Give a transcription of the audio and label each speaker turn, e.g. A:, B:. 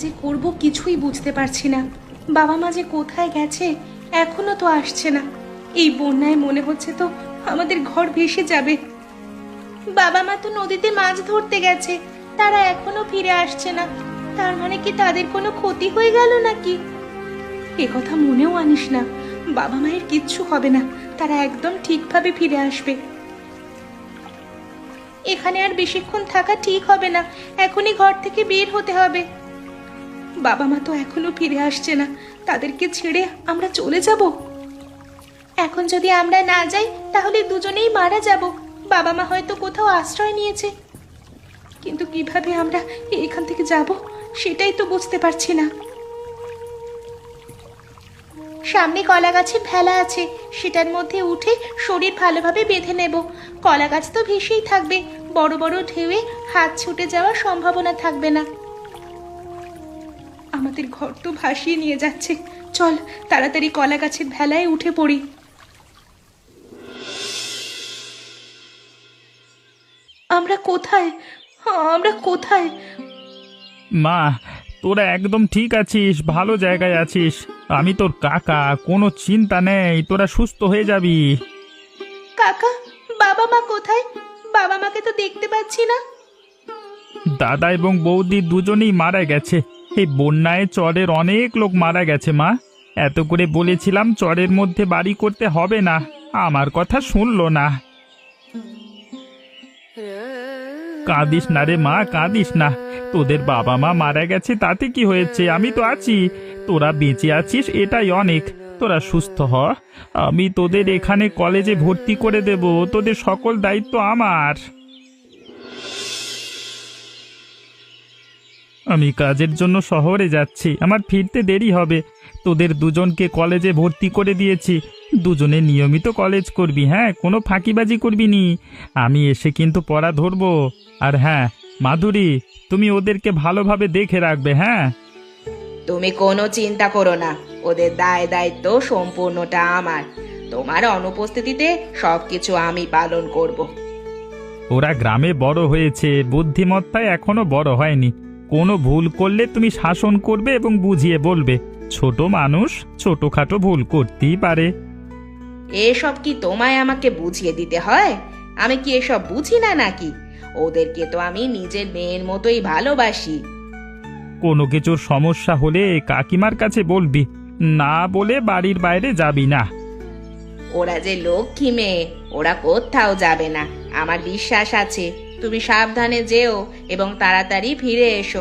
A: যে করব কিছুই বুঝতে পারছি না। বাবা মা যে কোথায় গেছে এখনো তো আসছে না। এই বন্যায় মনে হচ্ছে তো আমাদের ঘর ভেসে যাবে। বাবা মা তো নদীতে মাছ ধরতে গেছে, তারা এখনো ফিরে আসছে না। তার মানে কি তাদের কোনো ক্ষতি হয়ে গেল নাকি? এ কথা মনেও আনিস না, বাবা মায়ের কিচ্ছু হবে না, তারা একদম ঠিকভাবে ফিরে আসবে। এখানে আর বেশিক্ষণ থাকা ঠিক হবে না, এখনই ঘর থেকে বের হতে হবে। বাবা মা তো এখনো ফিরে আসছে না, তাদেরকে ছেড়ে আমরা চলে যাব? এখন যদি আমরা না যাই তাহলে দুজনেই মারা যাব। বাবা মা হয়তো কোথাও আশ্রয় নিয়েছে, কিন্তু কিভাবে আমরা এখান থেকে যাব সেটাই তো বুঝতে পারছি না। সামনে কলা গাছের ভেলা আছে, সেটার মধ্যে উঠে শরীর ভালোভাবে বেঁধে নেব। কলা গাছ তো ভেসেই থাকবে, বড় বড় ঢেউয়ে হাত ছুটে যাওয়ার সম্ভাবনা থাকবে না। আমাদের ঘর তো ভাসিয়ে নিয়ে যাচ্ছে, চল তাড়াতাড়ি কলা গাছের ভেলায় উঠে পড়ি। আমরা কোথায়? আমরা কোথায়?
B: মা, তোরা একদম ঠিক আছিস, ভালো জায়গায় আছিস। আমি তোর কাকা, কোনো চিন্তা নেই, তোরা সুস্থ হয়ে যাবি।
A: কাকা, বাবা মা কোথায়? বাবা মাকে তো দেখতে পাচ্ছি না।
B: দাদা এবং বৌদি দুজনেই মারা গেছে। এই বন্যায় চরের অনেক লোক মারা গেছে মা। এত করে বলেছিলাম চরের মধ্যে বাড়ি করতে হবে না, আমার কথা শুনলো না। কাঁদিস না রে মা, কাঁদিস না। তোদের বাবা মা মারা গেছে তাতে কি হয়েছে, আমি তো আছি। তোরা বেঁচে আছিস এটাই অনেক। তোরা সুস্থ হ, আমি তোদের এখানে কলেজে ভর্তি করে দেব। তোদের সকল দায়িত্ব আমার। আমি কাজের জন্য শহরে যাচ্ছি, আমার ফিরতে দেরি হবে। তোদের দুজনকে কলেজে ভর্তি করে দিয়েছি, দুজনে নিয়মিত কলেজ করবি, হ্যাঁ, কোনো ফাঁকিবাজি করবি নি। আমি এসে কিন্তু পড়া ধরবো। আর হ্যাঁ মাধুরী, তুমি ওদেরকে ভালোভাবে দেখে রাখবে, হ্যাঁ।
A: তুমি কোনো চিন্তা করো না, ওদের দায় দায়িত্ব সম্পূর্ণটা আমার। তোমার অনুপস্থিতিতে সবকিছু আমি পালন করব।
B: ওরা গ্রামে বড় হয়েছে, বুদ্ধিমত্তায় এখনো বড় হয়নি। কোনো ভুল করলে তুমি শাসন করবে এবং বুঝিয়ে বলবে। ছোট মানুষ ছোটখাটো ভুল করতেই পারে।
A: এসব কি তোমায় আমাকে বুঝিয়ে দিতে হয়? আমি কি এসব বুঝি না নাকি? ওদেরকে তো আমি নিজের মেয়ের মতোই ভালোবাসি।
B: কোনো কিছুর সমস্যা হলে কাকিমার কাছে বলবি, না বলে বাড়ির বাইরে যাবি না।
A: ওরা যে লক্ষ্মী মেয়ে, ওরা কোথাও যাবে না, আমার বিশ্বাস আছে। তুমি সাবধানে যেও এবং তাড়াতাড়ি ফিরে এসো।